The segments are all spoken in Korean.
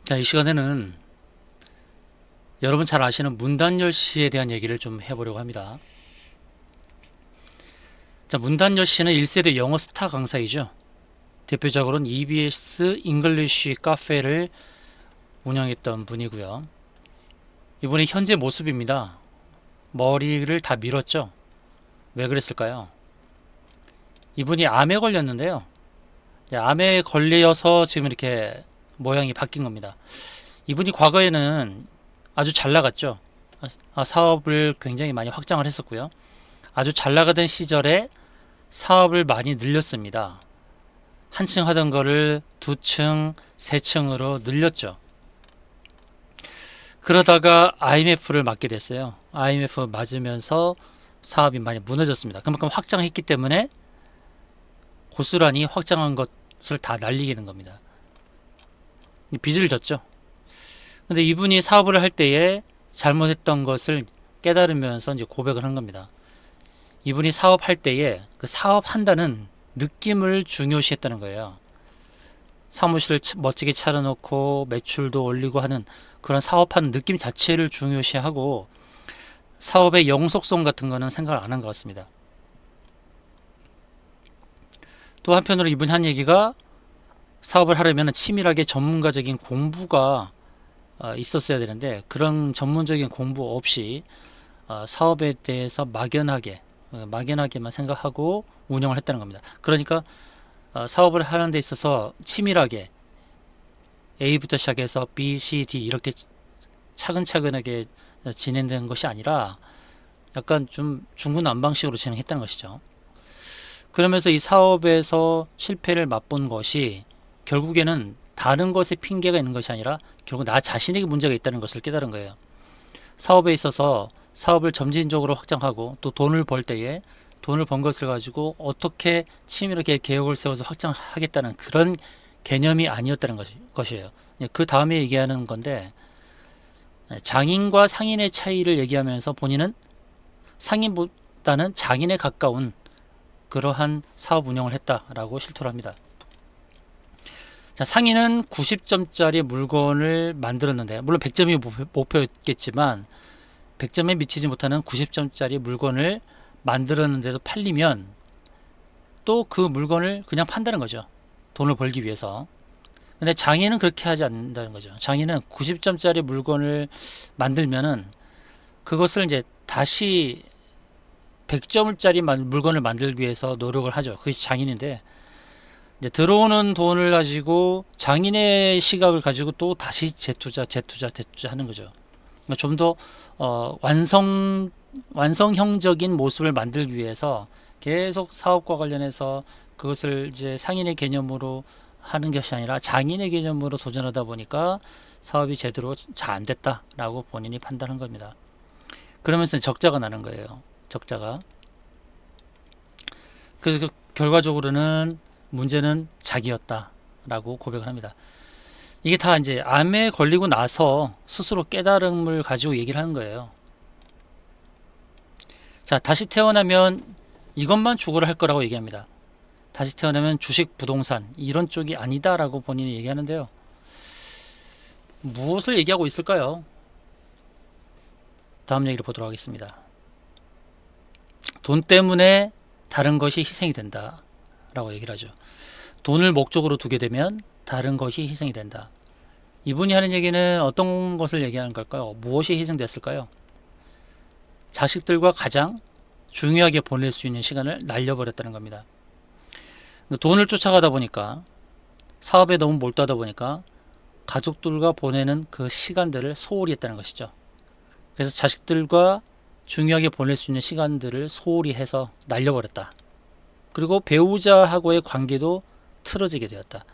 자, 이 시간에는 여러분 잘 아시는 문단열 씨에 대한 얘기를 좀 해보려고 합니다. 자, 문단열 씨는 1세대 영어 스타 강사이죠. 대표적으로는 EBS 잉글리쉬 카페를 운영했던 분이고요. 이분의 현재 모습입니다. 머리를 다 밀었죠. 왜 그랬을까요? 이분이 암에 걸렸는데요. 암에 걸려서 지금 이렇게 모양이 바뀐 겁니다. 이분이 과거에는 아주 잘 나갔죠. 사업을 굉장히 많이 확장을 했었고요. 아주 잘 나가던 시절에 사업을 많이 늘렸습니다. 한 층 하던 거를 두 층, 세 층으로 늘렸죠. 그러다가 IMF를 맞게 됐어요. IMF 맞으면서 사업이 많이 무너졌습니다. 그만큼 확장했기 때문에 고스란히 확장한 것을 다 날리게 된 겁니다. 빚을 졌죠. 근데 이분이 사업을 할 때에 잘못했던 것을 깨달으면서 이제 고백을 한 겁니다. 이분이 사업할 때에 그 사업한다는 느낌을 중요시했다는 거예요. 사무실을 멋지게 차려놓고 매출도 올리고 하는 그런 사업하는 느낌 자체를 중요시하고 사업의 영속성 같은 거는 생각을 안 한 것 같습니다. 또 한편으로 이분이 한 얘기가 사업을 하려면 치밀하게 전문가적인 공부가 있었어야 되는데 그런 전문적인 공부 없이 사업에 대해서 막연하게만 생각하고 운영을 했다는 겁니다. 그러니까 사업을 하는 데 있어서 치밀하게 A부터 시작해서 B, C, D 이렇게 차근차근하게 진행된 것이 아니라 약간 좀 중구난방식으로 진행했다는 것이죠. 그러면서 이 사업에서 실패를 맛본 것이 결국에는 다른 것에 핑계가 있는 것이 아니라 결국 나 자신에게 문제가 있다는 것을 깨달은 거예요. 사업에 있어서 사업을 점진적으로 확장하고 또 돈을 벌 때에 돈을 번 것을 가지고 어떻게 치밀하게 계획을 세워서 확장하겠다는 그런 개념이 아니었다는 것이에요. 그 다음에 얘기하는 건데 장인과 상인의 차이를 얘기하면서 본인은 상인보다는 장인에 가까운 그러한 사업 운영을 했다라고 실토를 합니다. 자, 상인은 90점짜리 물건을 만들었는데 물론 100점이 목표였겠지만 100점에 미치지 못하는 90점짜리 물건을 만들었는데도 팔리면 또 그 물건을 그냥 판다는 거죠. 돈을 벌기 위해서. 근데 장인은 그렇게 하지 않는다는 거죠. 장인은 90점짜리 물건을 만들면은 그것을 이제 다시 100점짜리 물건을 만들기 위해서 노력을 하죠. 그것이 장인인데 이제 들어오는 돈을 가지고 장인의 시각을 가지고 또 다시 재투자 하는 거죠. 그러니까 좀 더 완성형적인 모습을 만들기 위해서 계속 사업과 관련해서 그것을 이제 상인의 개념으로 하는 것이 아니라 장인의 개념으로 도전하다 보니까 사업이 제대로 잘 안 됐다라고 본인이 판단한 겁니다. 그러면서 적자가 나는 거예요. 적자가. 그래서 결과적으로는 문제는 자기였다라고 고백을 합니다. 이게 다 이제 암에 걸리고 나서 스스로 깨달음을 가지고 얘기를 하는 거예요. 자, 다시 태어나면 이것만 추구를 할 거라고 얘기합니다. 다시 태어나면 주식, 부동산 이런 쪽이 아니다라고 본인이 얘기하는데요. 무엇을 얘기하고 있을까요? 다음 얘기를 보도록 하겠습니다. 돈 때문에 다른 것이 희생이 된다 라고 얘기를 하죠. 돈을 목적으로 두게 되면 다른 것이 희생이 된다. 이분이 하는 얘기는 어떤 것을 얘기하는 걸까요? 무엇이 희생됐을까요? 자식들과 가장 중요하게 보낼 수 있는 시간을 날려버렸다는 겁니다. 돈을 쫓아가다 보니까 사업에 너무 몰두하다 보니까 가족들과 보내는 그 시간들을 소홀히 했다는 것이죠. 그래서 자식들과 중요하게 보낼 수 있는 시간들을 소홀히 해서 날려버렸다. 그리고 배우자하고의 관계도 틀어지게 되었다.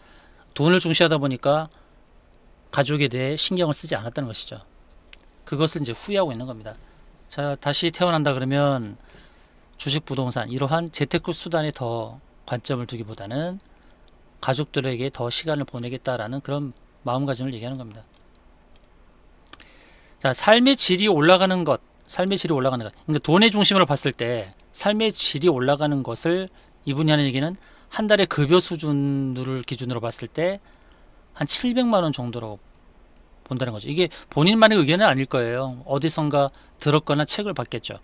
돈을 중시하다 보니까 가족에 대해 신경을 쓰지 않았다는 것이죠. 그것을 이제 후회하고 있는 겁니다. 자, 다시 태어난다 그러면 주식, 부동산 이러한 재테크 수단에 더 관점을 두기보다는 가족들에게 더 시간을 보내겠다라는 그런 마음가짐을 얘기하는 겁니다. 자, 삶의 질이 올라가는 것. 근데 돈의 중심으로 봤을 때 삶의 질이 올라가는 것을 이분이 하는 얘기는 한 달에 급여 수준을 기준으로 봤을 때 한 700만 원 정도라고 본다는 거죠. 이게 본인만의 의견은 아닐 거예요. 어디선가 들었거나 책을 봤겠죠.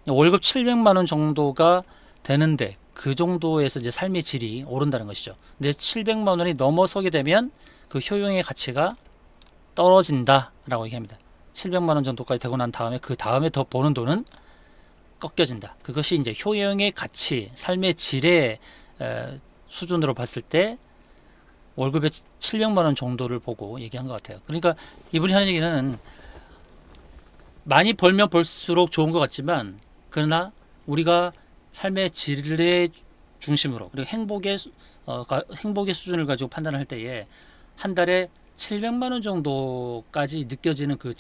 월급 700만 원 정도가 되는데 그 정도에서 이제 삶의 질이 오른다는 것이죠. 근데 700만 원이 넘어서게 되면 그 효용의 가치가 떨어진다라고 얘기합니다. 700만 원 정도까지 되고 난 다음에 그 다음에 더 버는 돈은 꺾여진다. 그것이 이제 효용의 가치, 삶의 질의 수준으로 봤을 때 월급의 700만 원 정도를 보고 얘기한 것 같아요. 그러니까 이분이 하는 얘기는 많이 벌면 벌수록 좋은 것 같지만 그러나 우리가 삶의 질의 중심으로 그리고 행복의 수준을 가지고 판단을 할 때에 한 달에 700만 원 정도까지 느껴지는 그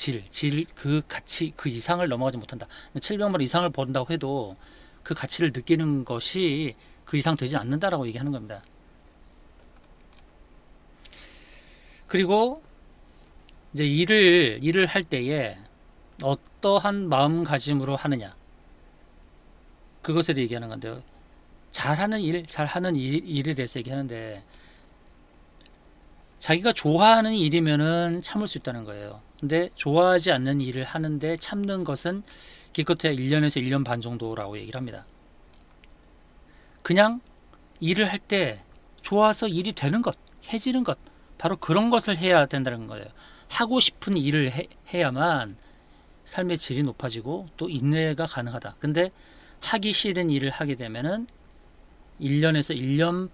그 가치, 그 이상을 넘어가지 못한다. 700만 원 이상을 번다고 해도 그 가치를 느끼는 것이 그 이상 되지 않는다라고 얘기하는 겁니다. 그리고 이제 일을 할 때에 어떠한 마음가짐으로 하느냐. 그것에 대해 얘기하는 건데요. 잘하는 일에 대해서 얘기하는데 자기가 좋아하는 일이면은 참을 수 있다는 거예요. 근데 좋아하지 않는 일을 하는데 참는 것은 기껏해야 1년에서 1년 반 정도라고 얘기를 합니다. 그냥 일을 할 때 좋아서 일이 되는 것, 해지는 것, 바로 그런 것을 해야 된다는 거예요. 하고 싶은 일을 해야만 삶의 질이 높아지고 또 인내가 가능하다. 근데 하기 싫은 일을 하게 되면은 1년에서 1년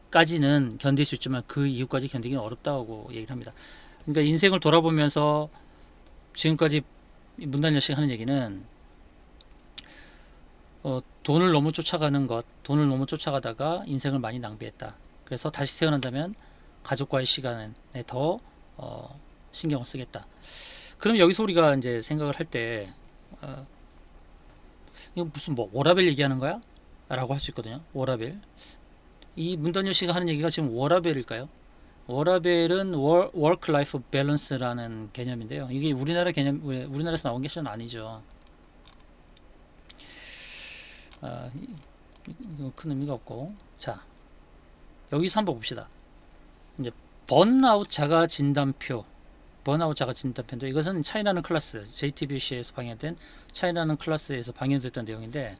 반까지는 견딜 수 있지만 그 이후까지 견디기는 어렵다고 얘기를 합니다. 그러니까 인생을 돌아보면서 지금까지 문단열 씨가 하는 얘기는 돈을 너무 쫓아가다가 인생을 많이 낭비했다. 그래서 다시 태어난다면 가족과의 시간에 더 신경을 쓰겠다. 그럼 여기서 우리가 이제 생각을 할 때 이거 무슨 뭐 워라밸 얘기하는 거야? 라고 할 수 있거든요. 워라밸. 이 문단열 씨가 하는 얘기가 지금 워라밸일까요? 워라밸은 work life balance라는 개념인데요. 이게 우리나라에서 나온 게 아니죠. 이거 큰 의미가 없고. 자, 여기서 한번 봅시다. 이제 번아웃 자가 진단표인데 이것은 차이나는 클래스 JTBC에서 방영된 차이나는 클래스에서 방영됐던 내용인데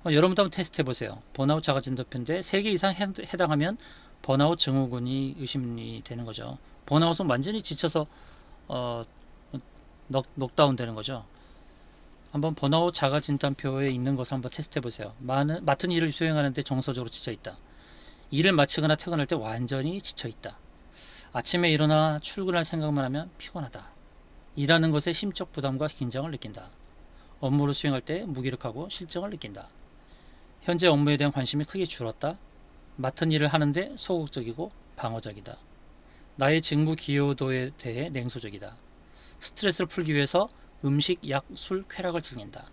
여러분도 한번 테스트 해보세요. 번아웃 자가 진단표인데 3개 이상 해당하면 번아웃 증후군이 의심이 되는 거죠. 번아웃은 완전히 지쳐서 넉다운 되는 거죠. 한번 번아웃 자가 진단표에 있는 것을 한번 테스트 해보세요. 맡은 일을 수행하는데 정서적으로 지쳐있다. 일을 마치거나 퇴근할 때 완전히 지쳐있다. 아침에 일어나 출근할 생각만 하면 피곤하다. 일하는 것에 심적 부담과 긴장을 느낀다. 업무를 수행할 때 무기력하고 실정을 느낀다. 현재 업무에 대한 관심이 크게 줄었다. 맡은 일을 하는데 소극적이고 방어적이다. 나의 직무 기여도에 대해 냉소적이다. 스트레스를 풀기 위해서 음식, 약, 술, 쾌락을 즐긴다.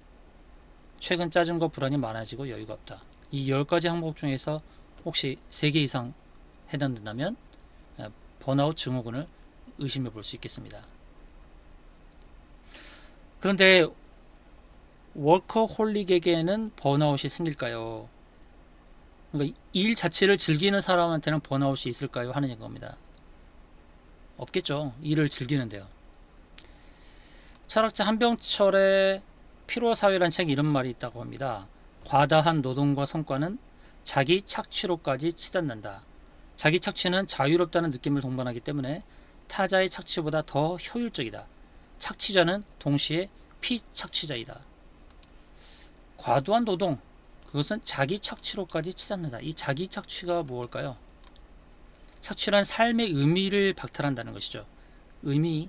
최근 짜증과 불안이 많아지고 여유가 없다. 이 10가지 항목 중에서 혹시 3개 이상 해당된다면 번아웃 증후군을 의심해 볼 수 있겠습니다. 그런데 워커홀릭에게는 번아웃이 생길까요? 그러니까 일 자체를 즐기는 사람한테는 번아웃이 있을까요? 하는 겁니다. 없겠죠. 일을 즐기는데요. 철학자 한병철의 피로사회란 책에 이런 말이 있다고 합니다. 과다한 노동과 성과는 자기 착취로까지 치닫는다. 자기 착취는 자유롭다는 느낌을 동반하기 때문에 타자의 착취보다 더 효율적이다. 착취자는 동시에 피착취자이다. 과도한 노동, 그것은 자기 착취로까지 치닫는다. 이 자기 착취가 무엇일까요? 착취란 삶의 의미를 박탈한다는 것이죠. 의미,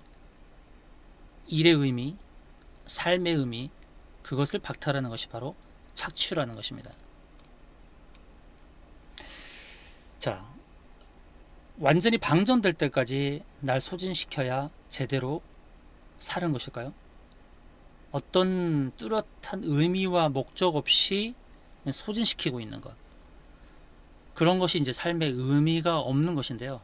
일의 의미, 삶의 의미, 그것을 박탈하는 것이 바로 착취라는 것입니다. 자, 완전히 방전될 때까지 날 소진시켜야 제대로 사는 것일까요? 어떤 뚜렷한 의미와 목적 없이 소진시키고 있는 것, 그런 것이 이제 삶의 의미가 없는 것인데요.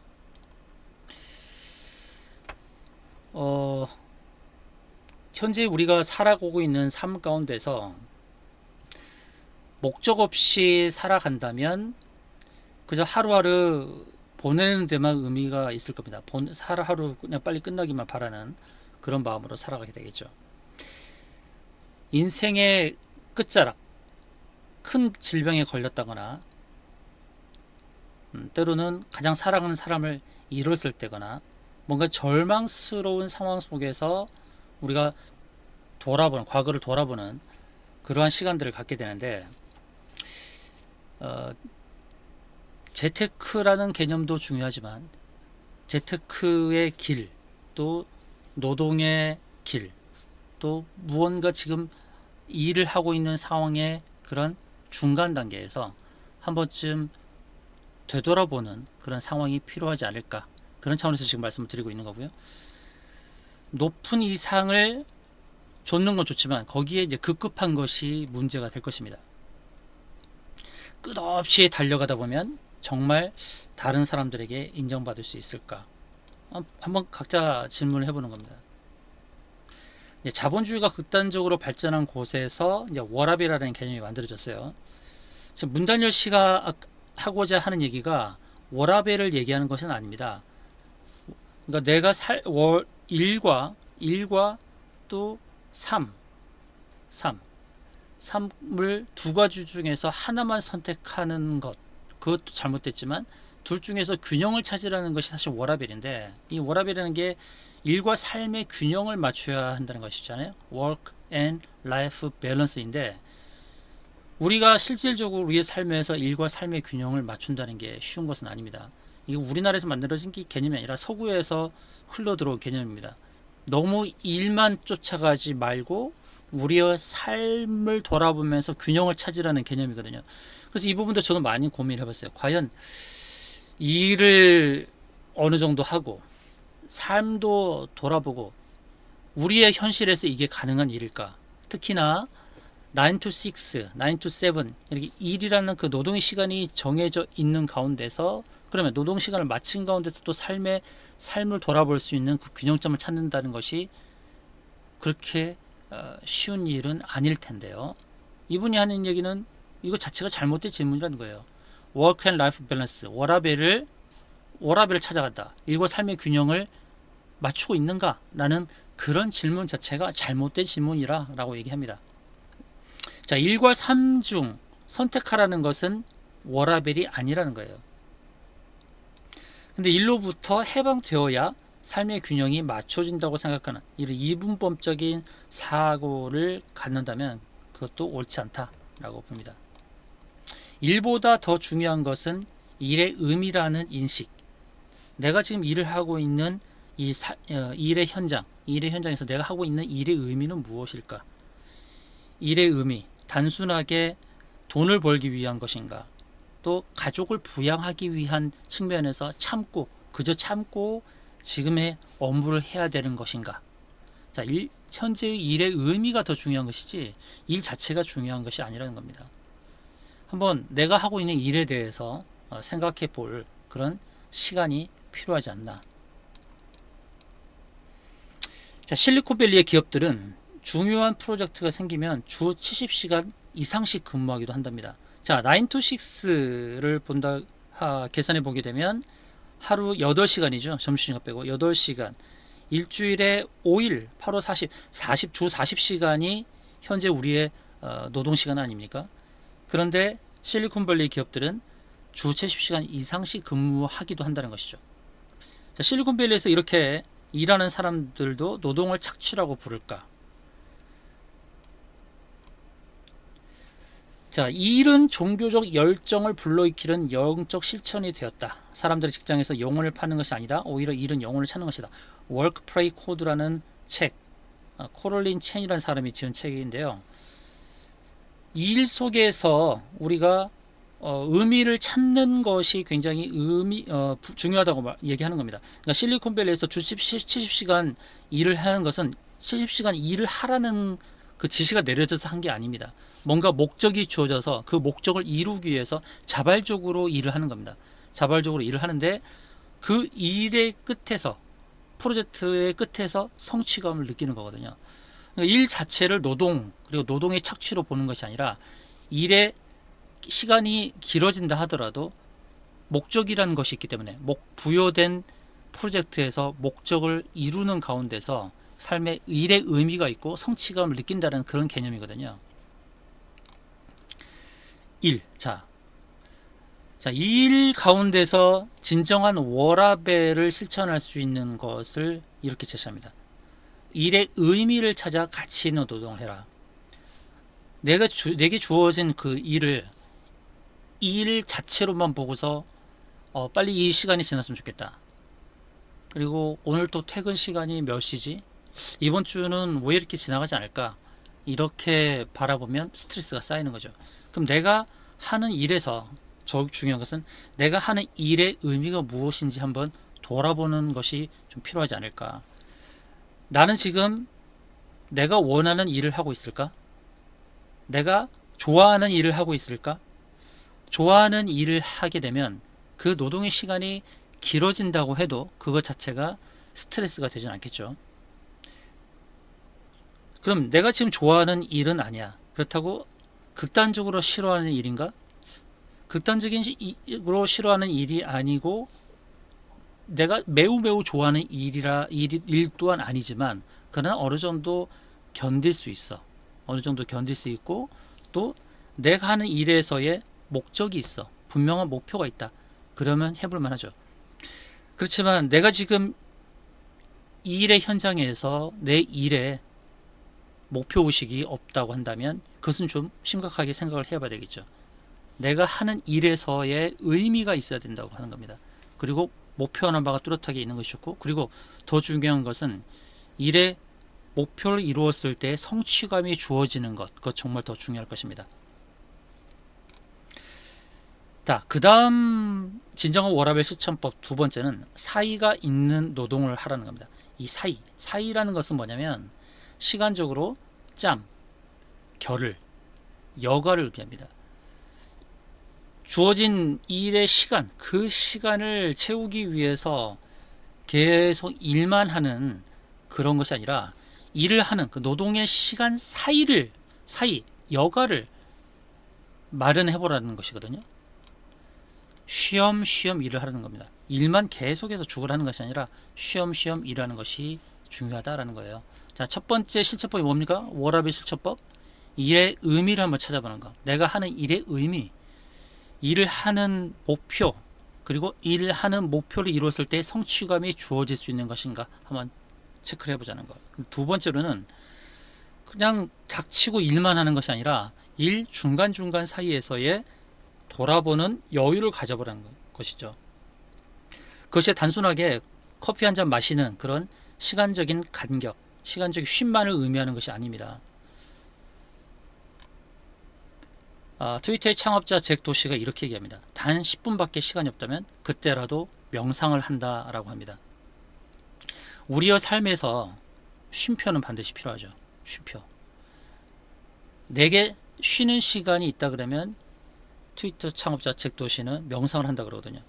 현재 우리가 살아가고 있는 삶 가운데서 목적 없이 살아간다면 그저 하루하루 보내는 데만 의미가 있을 겁니다. 하루 그냥 빨리 끝나기만 바라는 그런 마음으로 살아가게 되겠죠. 인생의 끝자락, 큰 질병에 걸렸다거나 때로는 가장 사랑하는 사람을 잃었을 때거나 뭔가 절망스러운 상황 속에서 우리가 과거를 돌아보는 그러한 시간들을 갖게 되는데, 어, 재테크라는 개념도 중요하지만 재테크의 길, 또 노동의 길, 또 무언가 지금 일을 하고 있는 상황의 그런 중간 단계에서 한 번쯤 되돌아보는 그런 상황이 필요하지 않을까, 그런 차원에서 지금 말씀을 드리고 있는 거고요. 높은 이상을 좇는 건 좋지만 거기에 이제 급급한 것이 문제가 될 것입니다. 끝없이 달려가다 보면 정말 다른 사람들에게 인정받을 수 있을까? 한번 각자 질문을 해보는 겁니다. 이제 자본주의가 극단적으로 발전한 곳에서 이제 워라밸이라는 개념이 만들어졌어요. 지금 문단열 씨가 하고자 하는 얘기가 워라밸을 얘기하는 것은 아닙니다. 그러니까 내가 일과 또 3을 두 가지 중에서 하나만 선택하는 것, 그것도 잘못됐지만 둘 중에서 균형을 찾으라는 것이 사실 워라밸인데, 이 워라밸이라는 게 일과 삶의 균형을 맞춰야 한다는 것이잖아요. Work and Life Balance인데, 우리가 실질적으로 우리의 삶에서 일과 삶의 균형을 맞춘다는 게 쉬운 것은 아닙니다. 이게 우리나라에서 만들어진 개념이 아니라 서구에서 흘러들어온 개념입니다. 너무 일만 쫓아가지 말고 우리의 삶을 돌아보면서 균형을 찾으라는 개념이거든요. 그래서 이 부분도 저도 많이 고민을 해봤어요. 과연 일을 어느 정도 하고 삶도 돌아보고 우리의 현실에서 이게 가능한 일일까? 특히나 9 to 6, 9 to 7 이렇게 일이라는 그 노동의 시간이 정해져 있는 가운데서, 그러면 노동 시간을 마친 가운데서 또 삶을 돌아볼 수 있는 그 균형점을 찾는다는 것이 그렇게 쉬운 일은 아닐 텐데요. 이분이 하는 얘기는 이거 자체가 잘못된 질문이라는 거예요. Work and Life Balance, 워라밸을 찾아간다. 일과 삶의 균형을 맞추고 있는가? 라는 그런 질문 자체가 잘못된 질문이라고 얘기합니다. 자, 일과 삶 중 선택하라는 것은 워라밸이 아니라는 거예요. 근데 일로부터 해방되어야 삶의 균형이 맞춰진다고 생각하는 이런 이분법적인 사고를 갖는다면 그것도 옳지 않다라고 봅니다. 일보다 더 중요한 것은 일의 의미라는 인식. 내가 지금 일을 하고 있는 일의 현장에서 내가 하고 있는 일의 의미는 무엇일까? 일의 의미, 단순하게 돈을 벌기 위한 것인가? 또 가족을 부양하기 위한 측면에서 그저 참고 지금의 업무를 해야 되는 것인가? 자, 현재의 일의 의미가 더 중요한 것이지 일 자체가 중요한 것이 아니라는 겁니다. 한번 내가 하고 있는 일에 대해서 생각해 볼 그런 시간이 필요하지 않나. 자, 실리콘밸리의 기업들은 중요한 프로젝트가 생기면 주 70시간 이상씩 근무하기도 한답니다. 자, 9 to 6를 계산해 보게 되면 하루 8시간이죠. 점심시간 빼고 8시간. 일주일에 5일, 8호 주 40시간이 현재 우리의 노동시간 아닙니까? 그런데 실리콘밸리 기업들은 주 70시간 이상씩 근무하기도 한다는 것이죠. 자, 실리콘밸리에서 이렇게 일하는 사람들도 노동을 착취라고 부를까? 자, 일은 종교적 열정을 불러일으키는 영적 실천이 되었다. 사람들이 직장에서 영혼을 파는 것이 아니라 오히려 일은 영혼을 찾는 것이다. Work, Play, Code라는 책, 코럴린 첸이라는 사람이 지은 책인데요. 일 속에서 우리가 의미를 찾는 것이 굉장히 중요하다고 얘기하는 겁니다. 그러니까 실리콘밸리에서 주 70시간 일을 하는 것은 70시간 일을 하라는 그 지시가 내려져서 한 게 아닙니다. 뭔가 목적이 주어져서 그 목적을 이루기 위해서 자발적으로 일을 하는 겁니다. 자발적으로 일을 하는데 그 일의 끝에서, 프로젝트의 끝에서 성취감을 느끼는 거거든요. 그러니까 일 자체를 그리고 노동의 착취로 보는 것이 아니라 일의 시간이 길어진다 하더라도 목적이라는 것이 있기 때문에 부여된 프로젝트에서 목적을 이루는 가운데서 삶의 일의 의미가 있고 성취감을 느낀다는 그런 개념이거든요. 일. 이 일 가운데서 진정한 워라밸을 실천할 수 있는 것을 이렇게 제시합니다. 일의 의미를 찾아 가치 있는 노동을 해라. 내게 주어진 그 일을 일 자체로만 보고서 빨리 이 시간이 지났으면 좋겠다. 그리고 오늘 또 퇴근 시간이 몇 시지? 이번 주는 왜 이렇게 지나가지 않을까? 이렇게 바라보면 스트레스가 쌓이는 거죠. 그럼 내가 하는 일에서 중요한 것은 내가 하는 일의 의미가 무엇인지 한번 돌아보는 것이 좀 필요하지 않을까? 나는 지금 내가 원하는 일을 하고 있을까? 내가 좋아하는 일을 하고 있을까? 좋아하는 일을 하게 되면 그 노동의 시간이 길어진다고 해도 그것 자체가 스트레스가 되진 않겠죠. 그럼 내가 지금 좋아하는 일은 아니야. 그렇다고 극단적으로 싫어하는 일인가? 극단적으로 싫어하는 일이 아니고 내가 매우 좋아하는 일 또한 아니지만 그러나 어느 정도 견딜 수 있어. 어느 정도 견딜 수 있고 또 내가 하는 일에서의 목적이 있어. 분명한 목표가 있다. 그러면 해볼 만하죠. 그렇지만 내가 지금 이 일의 현장에서 내 일에 목표의식이 없다고 한다면 그것은 좀 심각하게 생각을 해봐야 되겠죠. 내가 하는 일에서의 의미가 있어야 된다고 하는 겁니다. 그리고 목표하는 바가 뚜렷하게 있는 것이 좋고, 그리고 더 중요한 것은 일의 목표를 이루었을 때 성취감이 주어지는 것, 그것 정말 더 중요할 것입니다. 그 다음 진정한 워라밸 실천법 두 번째는 사이가 있는 노동을 하라는 겁니다. 이 사이라는 것은 뭐냐면 시간적으로 짬, 결을, 여가를 의미합니다. 주어진 일의 시간, 그 시간을 채우기 위해서 계속 일만 하는 그런 것이 아니라 일을 하는 그 노동의 시간 여가를 마련해보라는 것이거든요. 쉬엄쉬엄 일을 하라는 겁니다. 일만 계속해서 죽으라는 것이 아니라 쉬엄쉬엄 일하는 것이 중요하다라는 거예요. 자, 첫 번째 실천법이 뭡니까? 워라밸 실천법. 일의 의미를 한번 찾아보는 거. 내가 하는 일의 의미, 일을 하는 목표, 그리고 일을 하는 목표를 이루었을 때 성취감이 주어질 수 있는 것인가 한번 체크를 해보자는 것. 두 번째로는 그냥 닥치고 일만 하는 것이 아니라 일 중간중간 사이에서의 돌아보는 여유를 가져보라는 것이죠. 그것이 단순하게 커피 한 잔 마시는 그런 시간적인 간격, 시간적 쉼만을 의미하는 것이 아닙니다. 트위터의 창업자 잭 도시가 이렇게 얘기합니다. 단 10분밖에 시간이 없다면 그때라도 명상을 한다라고 합니다. 우리의 삶에서 쉼표는 반드시 필요하죠. 쉼표. 내게 쉬는 시간이 있다 그러면 트위터 창업자 잭 도시는 명상을 한다 그러거든요.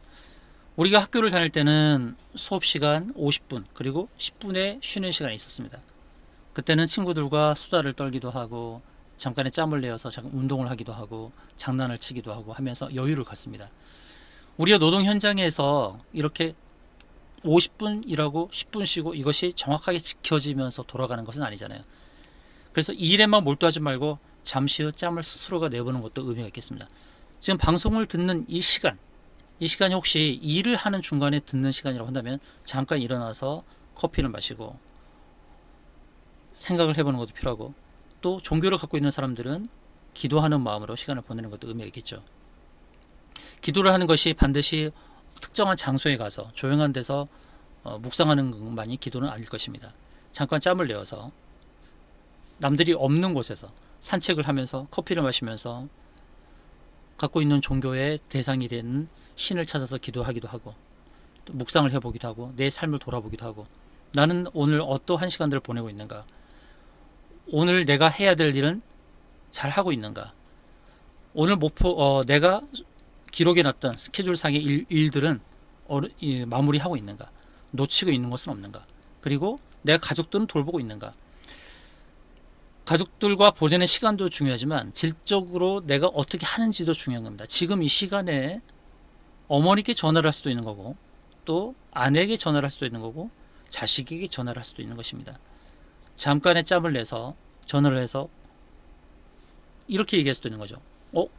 우리가 학교를 다닐 때는 수업 시간 50분 그리고 10분의 쉬는 시간이 있었습니다. 그때는 친구들과 수다를 떨기도 하고 잠깐의 짬을 내어서 잠깐 운동을 하기도 하고 장난을 치기도 하고 하면서 여유를 갖습니다. 우리가 노동 현장에서 이렇게 50분 일하고 10분 쉬고 이것이 정확하게 지켜지면서 돌아가는 것은 아니잖아요. 그래서 일에만 몰두하지 말고 잠시의 짬을 스스로가 내보는 것도 의미가 있겠습니다. 지금 방송을 듣는 이 시간이 혹시 일을 하는 중간에 듣는 시간이라고 한다면 잠깐 일어나서 커피를 마시고 생각을 해보는 것도 필요하고, 또 종교를 갖고 있는 사람들은 기도하는 마음으로 시간을 보내는 것도 의미가 있겠죠. 기도를 하는 것이 반드시 특정한 장소에 가서 조용한 데서 묵상하는 것만이 기도는 아닐 것입니다. 잠깐 짬을 내어서 남들이 없는 곳에서 산책을 하면서 커피를 마시면서 갖고 있는 종교의 대상이 되는 신을 찾아서 기도하기도 하고 또 묵상을 해보기도 하고 내 삶을 돌아보기도 하고, 나는 오늘 어떠한 시간들을 보내고 있는가, 오늘 내가 해야 될 일은 잘 하고 있는가, 오늘 내가 기록해놨던 스케줄상의 일들은 마무리하고 있는가, 놓치고 있는 것은 없는가, 그리고 내가 가족들은 돌보고 있는가. 가족들과 보내는 시간도 중요하지만 질적으로 내가 어떻게 하는지도 중요한 겁니다. 지금 이 시간에 어머니께 전화를 할 수도 있는 거고, 또 아내에게 전화를 할 수도 있는 거고, 자식에게 전화를 할 수도 있는 것입니다. 잠깐의 짬을 내서 전화를 해서 이렇게 얘기할 수도 있는 거죠.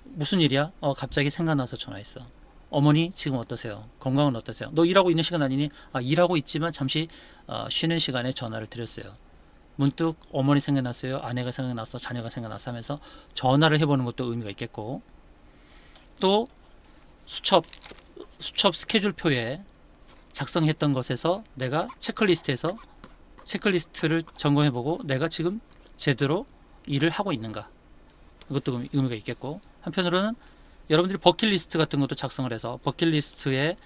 무슨 일이야? 갑자기 생각나서 전화했어. 어머니 지금 어떠세요? 건강은 어떠세요? 너 일하고 있는 시간 아니니? 일하고 있지만 잠시 쉬는 시간에 전화를 드렸어요. 문득 어머니 생각났어요. 아내가 생각났어. 자녀가 생각났어 하면서 전화를 해보는 것도 의미가 있겠고, 또 수첩 스케줄표에 작성했던 것에서 내가 체크리스트를 점검해보고 내가 지금 제대로 일을 하고 있는가, 이것도 의미가 있겠고, 한편으로는 여러분들이 버킷리스트 같은 것도 작성을 해서 버킷리스트에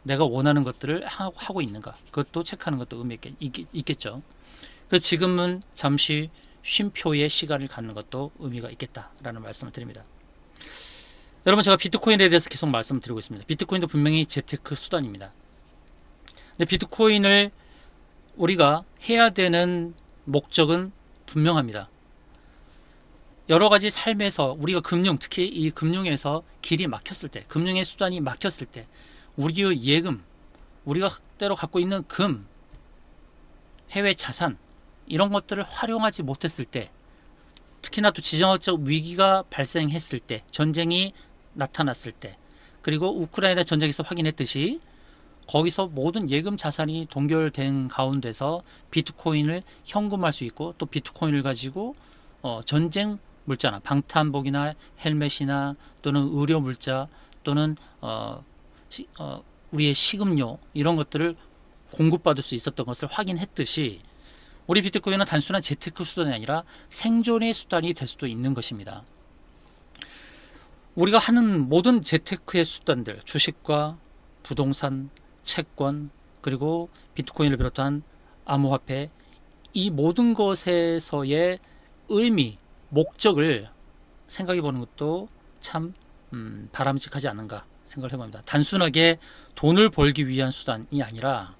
내가 원하는 것들을 하고 있는가, 그것도 체크하는 것도 의미 있겠죠. 그래서 지금은 잠시 쉼표의 시간을 갖는 것도 의미가 있겠다라는 말씀을 드립니다. 여러분, 제가 비트코인에 대해서 계속 말씀드리고 있습니다. 비트코인도 분명히 재테크 수단입니다. 근데 비트코인을 우리가 해야 되는 목적은 분명합니다. 여러 가지 삶에서 우리가 특히 이 금융에서 길이 막혔을 때, 금융의 수단이 막혔을 때, 우리의 예금, 우리가 때로 갖고 있는 금, 해외 자산, 이런 것들을 활용하지 못했을 때, 특히나 또 지정학적 위기가 발생했을 때, 전쟁이 나타났을 때, 그리고 우크라이나 전쟁에서 확인했듯이 거기서 모든 예금 자산이 동결된 가운데서 비트코인을 현금화할 수 있고, 또 비트코인을 가지고 전쟁 물자나 방탄복이나 헬멧이나 또는 의료 물자 또는 우리의 식음료, 이런 것들을 공급받을 수 있었던 것을 확인했듯이, 우리 비트코인은 단순한 재테크 수단이 아니라 생존의 수단이 될 수도 있는 것입니다. 우리가 하는 모든 재테크의 수단들, 주식과 부동산, 채권, 그리고 비트코인을 비롯한 암호화폐, 이 모든 것에서의 의미, 목적을 생각해 보는 것도 참 바람직하지 않은가 생각을 해봅니다. 단순하게 돈을 벌기 위한 수단이 아니라,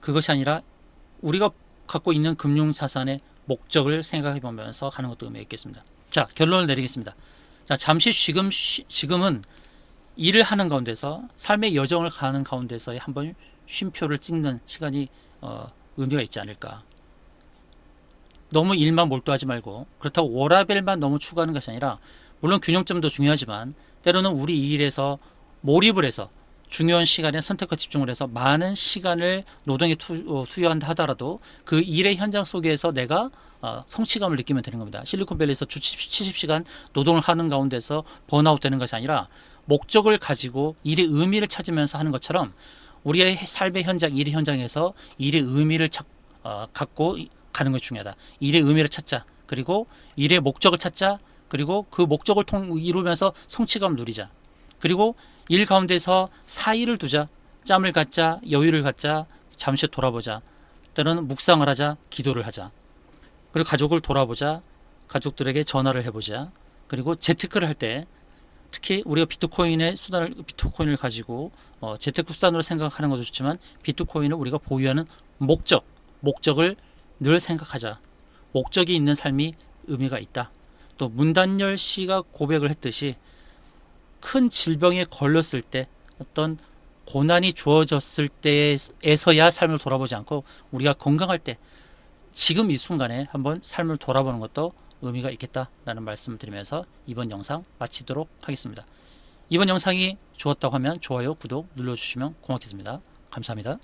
그것이 아니라 우리가 갖고 있는 금융자산의 목적을 생각해 보면서 하는 것도 의미가 있겠습니다. 자, 결론을 내리겠습니다. 자, 잠시 지금은 일을 하는 가운데서, 삶의 여정을 가는 가운데서의 한번 쉼표를 찍는 시간이 의미가 있지 않을까. 너무 일만 몰두하지 말고, 그렇다고 워라밸만 너무 추구하는 것이 아니라, 물론 균형점도 중요하지만 때로는 우리 이 일에서 몰입을 해서 중요한 시간에 선택과 집중을 해서 많은 시간을 노동에 투여한다 하더라도 그 일의 현장 속에서 내가 성취감을 느끼면 되는 겁니다. 실리콘밸리에서 주 70시간 노동을 하는 가운데서 번아웃 되는 것이 아니라, 목적을 가지고 일의 의미를 찾으면서 하는 것처럼 우리의 삶의 현장, 일의 현장에서 일의 의미를 갖고 가는 것이 중요하다. 일의 의미를 찾자. 그리고 일의 목적을 찾자. 그리고 그 목적을 이루면서 성취감을 누리자. 그리고 일 가운데서 사이를 두자. 짬을 갖자. 여유를 갖자. 잠시 돌아보자. 때로는 묵상을 하자. 기도를 하자. 그리고 가족을 돌아보자. 가족들에게 전화를 해보자. 그리고 재테크를 할 때, 특히 우리가 비트코인을 가지고 재테크 수단으로 생각하는 것도 좋지만, 비트코인을 우리가 보유하는 목적을 늘 생각하자. 목적이 있는 삶이 의미가 있다. 또 문단열 씨가 고백을 했듯이, 큰 질병에 걸렸을 때, 어떤 고난이 주어졌을 때에서야 삶을 돌아보지 않고, 우리가 건강할 때, 지금 이 순간에 한번 삶을 돌아보는 것도 의미가 있겠다라는 말씀을 드리면서 이번 영상 마치도록 하겠습니다. 이번 영상이 좋았다고 하면 좋아요, 구독 눌러주시면 고맙겠습니다. 감사합니다.